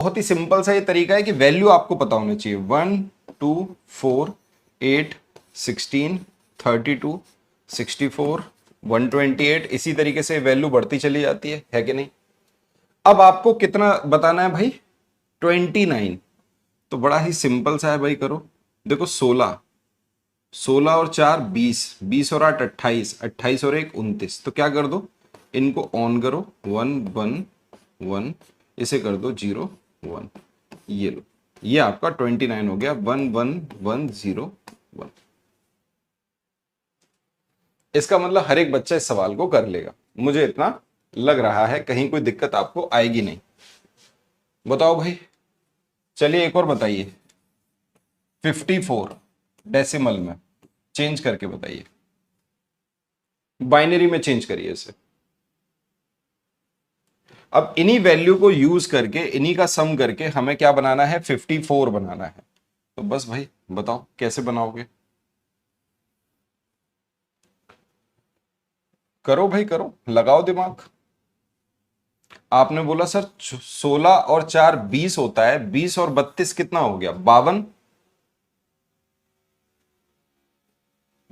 बहुत ही सिंपल सा ये तरीका है कि वैल्यू आपको पता होना चाहिए। 1 2 4 8 16 32 64 128, इसी तरीके से वैल्यू बढ़ती चली जाती है कि नहीं। अब आपको कितना बताना है भाई? 29। तो बड़ा ही सिंपल सा है भाई, करो। देखो 16, 16 और 4 20, 20 और 8 28, 28 और 1 29। तो क्या कर दो, इनको ऑन करो, 1 1 1, इसे कर दो 0 1। ये लो, ये आपका 29 हो गया। 1 1 1 0 1। इसका मतलब हर एक बच्चा इस सवाल को कर लेगा, मुझे इतना लग रहा है। कहीं कोई दिक्कत आपको आएगी नहीं। बताओ भाई, चलिए एक और बताइए। 54 डेसिमल में चेंज करके बताइए, बाइनरी में चेंज करिए इसे। अब इन्हीं वैल्यू को यूज करके, इन्हीं का सम करके हमें क्या बनाना है? 54 बनाना है। तो बस भाई बताओ कैसे बनाओगे? करो भाई करो, लगाओ दिमाग। आपने बोला सर 16 और 4 20 होता है, 20 और 32 कितना हो गया? 52।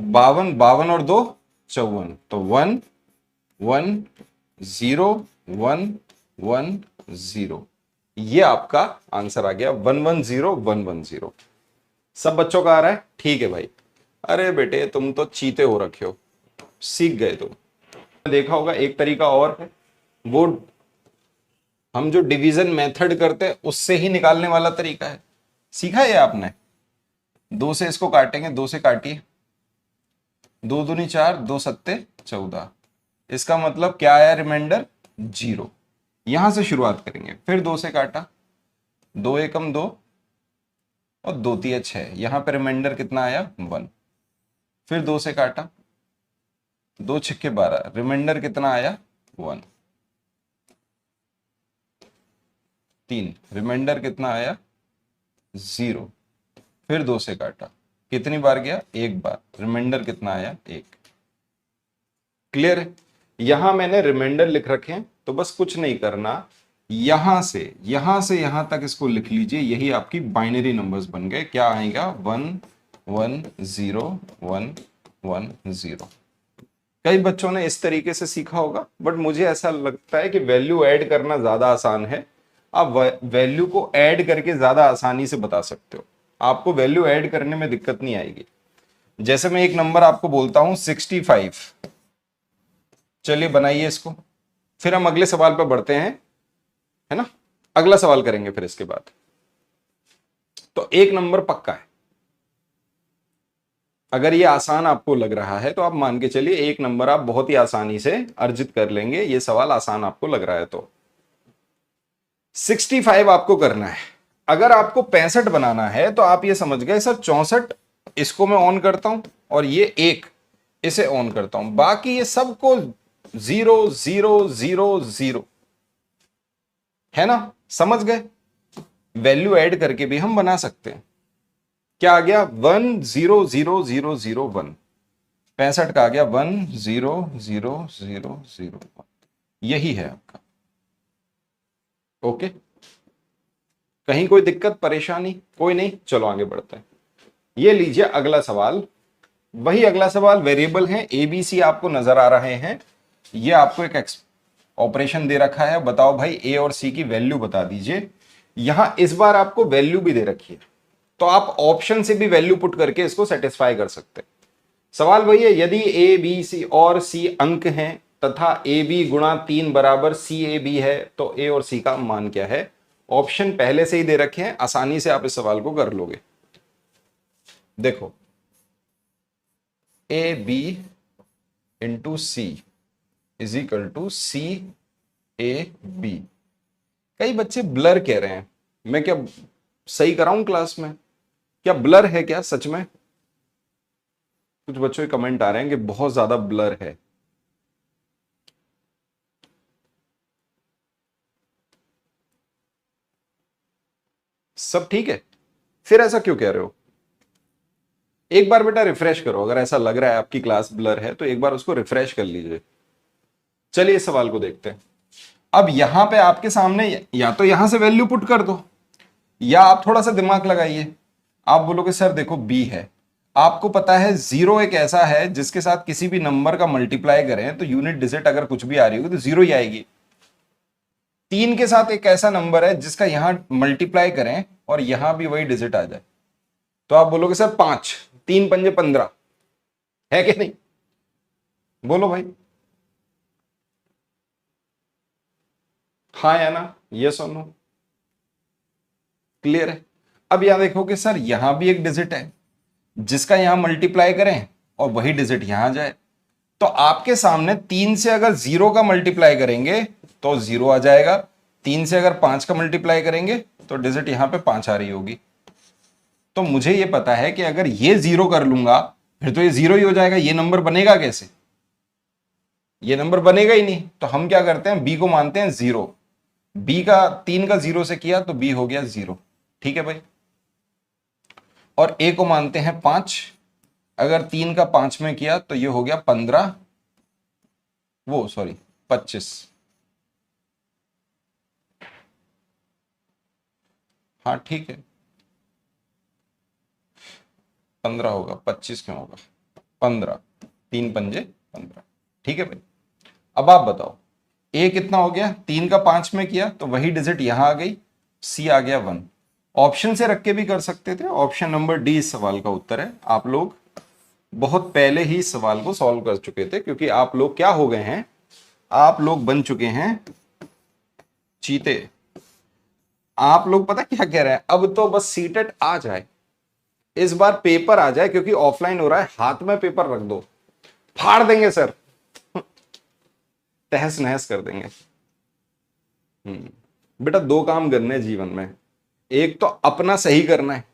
52, 52 और 2 54। तो 1 1 0 1 1 0, ये आपका आंसर आ गया। 110 110। सब बच्चों का आ रहा है? ठीक है भाई। अरे बेटे तुम तो चीते हो रखे हो, सीख गए तुम। देखा होगा एक तरीका और है, वो हम जो डिवीजन मेथड करते हैं उससे ही निकालने वाला तरीका है। सीखा है आपने? 2 से इसको काटेंगे, 2 से काटिए, 2 दूनी 4, 2 सत्ते 14। इसका मतलब क्या आया? रिमाइंडर 0। यहां से शुरुआत करेंगे। फिर 2 से काटा, 2 एकम 2 और 2 तिया 6। यहां पर रिमाइंडर कितना आया? 1। फिर 2 से काटा, 2 छक्के 12, रिमाइंडर कितना आया? 1। 3, रिमाइंडर कितना आया? 0। फिर 2 से काटा, कितनी बार गया? 1 बार, रिमाइंडर कितना आया? 1। क्लियर है? यहां मैंने रिमाइंडर लिख रखे हैं, तो बस कुछ नहीं करना, यहां से यहां तक इसको लिख लीजिए। यही आपकी बाइनरी नंबर्स बन गए। क्या आएगा? 1 1 0 1 1 0। कई बच्चों ने इस तरीके से सीखा होगा, बट मुझे ऐसा लगता है कि वैल्यू ऐड करना ज्यादा आसान है। आप वैल्यू को ऐड करके ज्यादा आसानी से बता सकते हो। आपको वैल्यू ऐड करने में दिक्कत नहीं आएगी। जैसे मैं एक नंबर आपको बोलता हूं 65, चलिए बनाइए इसको, फिर हम अगले सवाल पर बढ़ते हैं, है ना। अगला सवाल करेंगे फिर इसके बाद। तो एक नंबर पक्का है। अगर ये आसान आपको लग रहा है तो आप मान के चलिए एक नंबर आप बहुत ही आसानी से अर्जित कर लेंगे। ये सवाल आसान आपको लग रहा है तो 65 आपको करना है। अगर आपको 65 बनाना है तो आप ये समझ गए सर 64 इसको मैं ऑन करता हूं और ये एक इसे ऑन करता हूं, बाकी ये सबको 0 0 0 0, है ना। समझ गए? वैल्यू ऐड करके भी हम बना सकते हैं। क्या आ गया? 1 0 0 0 0 1। 65 का आ गया 1 0 0 0 0 1। यही है आपका। ओके, कहीं कोई दिक्कत परेशानी? कोई नहीं, चलो आगे बढ़ते हैं। ये लीजिए अगला सवाल। वही अगला सवाल, वेरिएबल है एबीसी आपको नजर आ रहे हैं। ये आपको एक ऑपरेशन दे रखा है। बताओ भाई ए और सी की वैल्यू बता दीजिए। यहां इस बार आपको वैल्यू भी दे रखी है, तो आप ऑप्शन से भी वैल्यू पुट करके इसको सेटिस्फाई कर सकते हैं। सवाल वही है, यदि ए बी सी और सी अंक हैं तथा ए बी गुणा 3 बराबर सी ए बी है, तो ए और सी का मान क्या है? ऑप्शन पहले से ही दे रखे हैं, आसानी से आप इस सवाल को कर लोगे। देखो, A B into C is equal to C A B. कई बच्चे ब्लर कह रहे हैं, मैं क्या सही कराऊं क्लास में? क्या ब्लर है क्या सच में? कुछ बच्चों के कमेंट आ रहे हैं कि बहुत ज्यादा ब्लर है। सब ठीक है? फिर ऐसा क्यों कह रहे हो? एक बार बेटा रिफ्रेश करो, अगर ऐसा लग रहा है आपकी क्लास ब्लर है तो एक बार उसको रिफ्रेश कर लीजिए। चलिए इस सवाल को देखते हैं। अब यहां पे आपके सामने या तो यहां से वैल्यू पुट कर दो, या आप थोड़ा सा दिमाग लगाइए। आप बोलोगे सर देखो बी है, आपको पता है जीरो एक ऐसा है जिसके साथ किसी भी नंबर का मल्टीप्लाई करें तो यूनिट डिजिट अगर कुछ भी आ रही होगी तो जीरो ही आएगी। तीन के साथ एक ऐसा नंबर है जिसका यहां मल्टीप्लाई करें और यहां भी वही डिजिट आ जाए, तो आप बोलोगे सर 5, 3 पंजे 15, है कि नहीं? बोलो भाई, हाँ या ना, यस और नो? क्लियर है? अब यहां देखो कि सर यहां भी एक डिजिट है जिसका यहां मल्टीप्लाई करें और वही डिजिट यहां जाए, तो आपके सामने 3 से अगर 0 का मल्टीप्लाई करेंगे तो 0 आ जाएगा, 3 से अगर 5 का मल्टीप्लाई करेंगे तो डिजिट यहां पे 5 आ रही होगी। तो मुझे ये पता है कि अगर ये 0 कर लूंगा फिर तो ये 0 ही हो जाएगा, ये नंबर बनेगा कैसे? ये नंबर बनेगा ही नहीं। तो हम क्या करते हैं, बी को मानते हैं 0, बी का 3 का 0 से किया तो बी हो गया 0। ठीक है भाई। और ए को मानते हैं 5, अगर 3 का 5 में किया तो ये हो गया 15, वो सॉरी 25। हाँ ठीक है, 15 होगा, 25 क्यों होगा? 15, 3 पंजे 15। ठीक है भाई। अब आप बताओ ए कितना हो गया, 3 का 5 में किया तो वही डिजिट यहां आ गई, सी आ गया 1। ऑप्शन से रख के भी कर सकते थे, ऑप्शन नंबर डी इस सवाल का उत्तर है। आप लोग बहुत पहले ही इस सवाल को सॉल्व कर चुके थे, क्योंकि आप लोग क्या हो गए हैं, आप लोग बन चुके हैं चीते। आप लोग पता क्या कह रहे हैं, अब तो बस सीटेट आ जाए, इस बार पेपर आ जाए, क्योंकि ऑफलाइन हो रहा है, हाथ में पेपर रख दो, फाड़ देंगे सर, तहस नहस कर देंगे। बेटा दो काम करने हैं जीवन में, एक तो अपना सही करना है,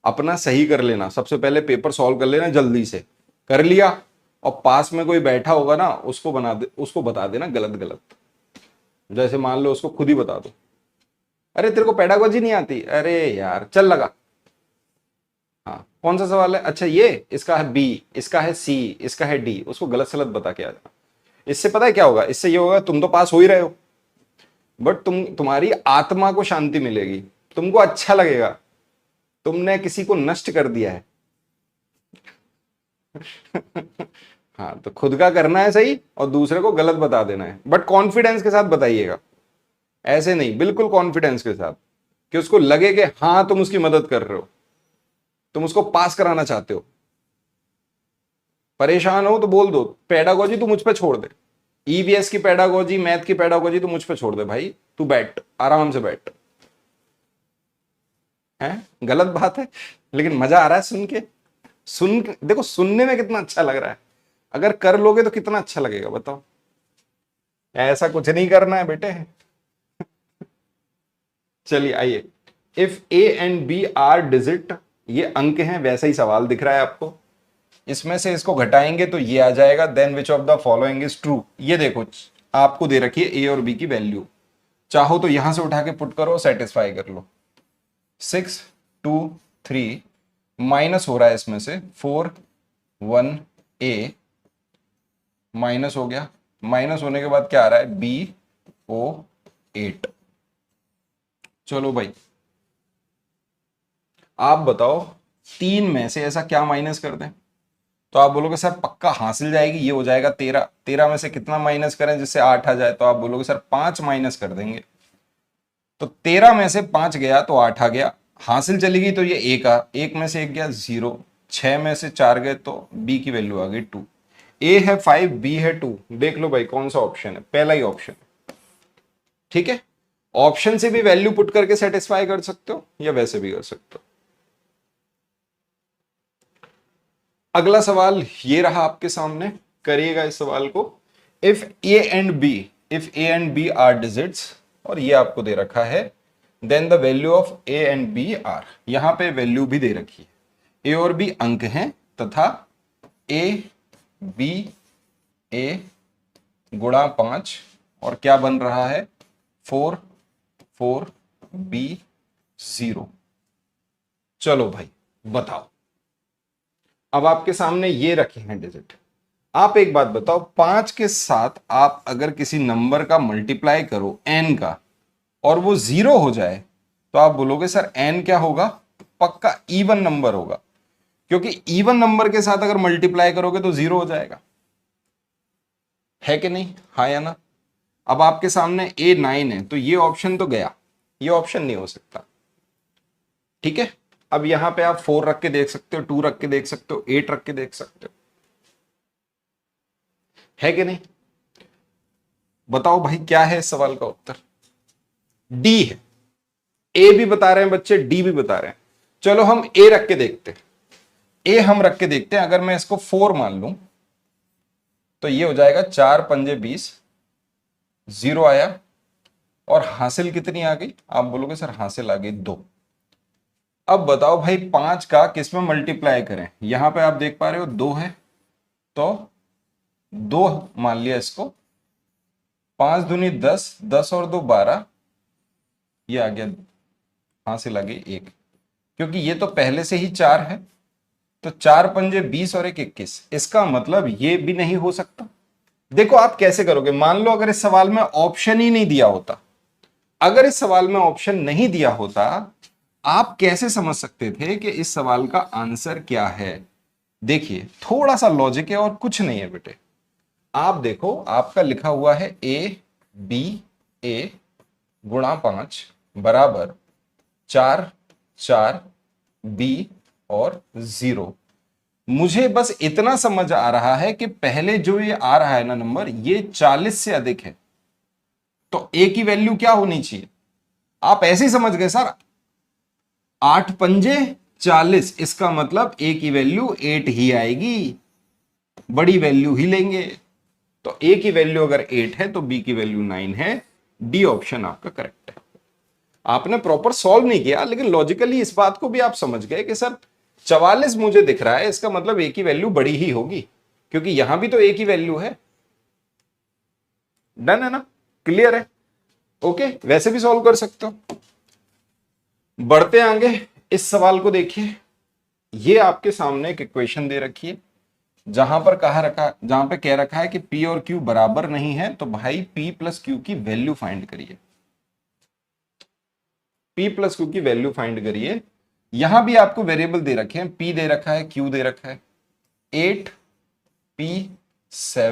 अपना सही कर लेना, सबसे पहले पेपर सॉल्व कर लेना जल्दी से, कर लिया, और पास में कोई बैठा होगा ना उसको बना दे, उसको बता देना गलत गलत। जैसे मान लो उसको खुद ही बता दो, अरे तेरे को पेडागोजी नहीं आती, अरे यार चल लगा। हाँ कौन सा सवाल है, अच्छा ये इसका है बी, इसका है सी, इसका है डी, उसको गलत सलत बता के आ जाना। इससे पता है क्या होगा, इससे ये होगा तुम तो पास हो ही रहे हो, बट तुम्हारी आत्मा को शांति मिलेगी, तुमको अच्छा लगेगा, तुमने किसी को नष्ट कर दिया है। हाँ तो खुद का करना है सही और दूसरे को गलत बता देना है, बट कॉन्फिडेंस के साथ बताइएगा, ऐसे नहीं, बिल्कुल कॉन्फिडेंस के साथ, कि उसको लगे कि हाँ तुम उसकी मदद कर रहे हो, तुम उसको पास कराना चाहते हो। परेशान हो तो बोल दो पेडागोजी तू मुझ पे छोड़ दे, ईवीएस की पेडागोजी, मैथ की पेडागोजी तू मुझ पे छोड़ दे भाई, तू बैठ आराम से बैठ। है गलत बात है, लेकिन मजा आ रहा है सुन के, सुन देखो सुनने में कितना अच्छा लग रहा है, अगर कर लोगे तो कितना अच्छा लगेगा बताओ। ऐसा कुछ नहीं करना है बेटे। चलिए आइए, if A and B are digit, ये अंक हैं, वैसा ही सवाल दिख रहा है आपको, इसमें से इसको घटाएंगे तो ये आ जाएगा, then which of the following is true. ये देखो आपको दे रखी है ए और बी की वैल्यू, चाहो तो यहां से उठा के पुट करो, सेटिस्फाई कर लो। 6 2 3 माइनस हो रहा है इसमें से 4 1 ए, माइनस हो गया, माइनस होने के बाद क्या आ रहा है, बी ओ 8। चलो भाई आप बताओ, तीन में से ऐसा क्या माइनस कर दें, तो आप बोलोगे सर पक्का हासिल जाएगी, ये हो जाएगा 13, 13 में से कितना माइनस करें जिससे 8 आ जाए, तो आप बोलोगे सर 5 माइनस कर देंगे, तो 13 में से 5 गया तो 8 आ गया, हासिल चली गई तो ये एक आ, एक में से एक गया 0, 6 में से 4 गए तो बी की वैल्यू आ गई 2, ए है 5 बी है 2, देख लो भाई कौन सा ऑप्शन है, पहला ही ऑप्शन है। ठीक है, ऑप्शन से भी वैल्यू पुट करके सेटिस्फाई कर सकते हो या वैसे भी कर सकते हो। अगला सवाल ये रहा आपके सामने, करिएगा इस सवाल को। If A and B, if A and B are digits, और ये आपको दे रखा है, then the value of A and B are, यहां पे वैल्यू भी दे रखी है, ए और बी अंक हैं तथा ए बी, ए गुणा 5 और क्या बन रहा है 4 4 बी 0। चलो भाई बताओ, अब आपके सामने ये रखे हैं डिजिट, आप एक बात बताओ, 5 के साथ आप अगर किसी नंबर का मल्टीप्लाई करो n का और वो 0 हो जाए तो आप बोलोगे सर n क्या होगा, पक्का इवन नंबर होगा, क्योंकि इवन नंबर के साथ अगर मल्टीप्लाई करोगे तो 0 हो जाएगा, है कि नहीं, हाँ या ना। अब आपके सामने A9 है तो ये ऑप्शन तो गया, ये ऑप्शन नहीं हो सकता, ठीक है। अब यहां पे आप 4 रख के देख सकते हो, 2 रख के देख सकते हो, 8 रख के देख सकते हो, है कि नहीं। बताओ भाई क्या है इस सवाल का उत्तर, डी है। ए भी बता रहे हैं बच्चे, डी भी बता रहे हैं। चलो हम ए रख के देखते हैं, ए हम रख के देखते हैं। अगर मैं इसको 4 मान लूं तो ये हो जाएगा 4 पंजे 20, 0 आया, और हासिल कितनी आ गई, आप बोलोगे सर हासिल आ गई 2। अब बताओ भाई 5 का किस में मल्टीप्लाई करें, यहां पे आप देख पा रहे हो 2 है तो 2 मान लिया इसको, 5 दूनी 10, 10 और 2 12, ये आ गया, हासिल आ गई 1, क्योंकि ये तो पहले से ही 4 है, तो 4 पंजे 20 और 1 21, इसका मतलब ये भी नहीं हो सकता। देखो आप कैसे करोगे, मान लो अगर इस सवाल में ऑप्शन ही नहीं दिया होता, अगर इस सवाल में ऑप्शन नहीं दिया होता, आप कैसे समझ सकते थे कि इस सवाल का आंसर क्या है। देखिए थोड़ा सा लॉजिक है और कुछ नहीं है बेटे। आप देखो आपका लिखा हुआ है ए बी ए गुणा 5 बराबर 4 4 बी और 0। मुझे बस इतना समझ आ रहा है कि पहले जो ये आ रहा है ना नंबर, ये 40 से अधिक है, तो ए की वैल्यू क्या होनी चाहिए, आप ऐसे ही समझ गए सर, 8 पंजे 40, इसका मतलब ए की वैल्यू 8 ही आएगी, बड़ी वैल्यू ही लेंगे। तो ए की वैल्यू अगर 8 है तो बी की वैल्यू 9 है, डी ऑप्शन आपका करेक्ट है। आपने प्रॉपर सॉल्व नहीं किया, लेकिन लॉजिकली इस बात को भी आप समझ गए कि सर 44 मुझे दिख रहा है, इसका मतलब ए की वैल्यू बड़ी ही होगी, क्योंकि यहां भी तो ए की वैल्यू है। डन है ना, क्लियर है, ओके। वैसे भी सॉल्व कर सकते हो। बढ़ते आगे, इस सवाल को देखिए, ये आपके सामने एक इक्वेशन दे रखी है, जहां पे कह रखा है कि P और Q बराबर नहीं है, तो भाई P प्लस Q की वैल्यू फाइंड करिए, P प्लस Q की वैल्यू फाइंड करिए। यहां भी आपको वेरिएबल दे रखे हैं, P दे रखा है, Q दे रखा है, 8 P 7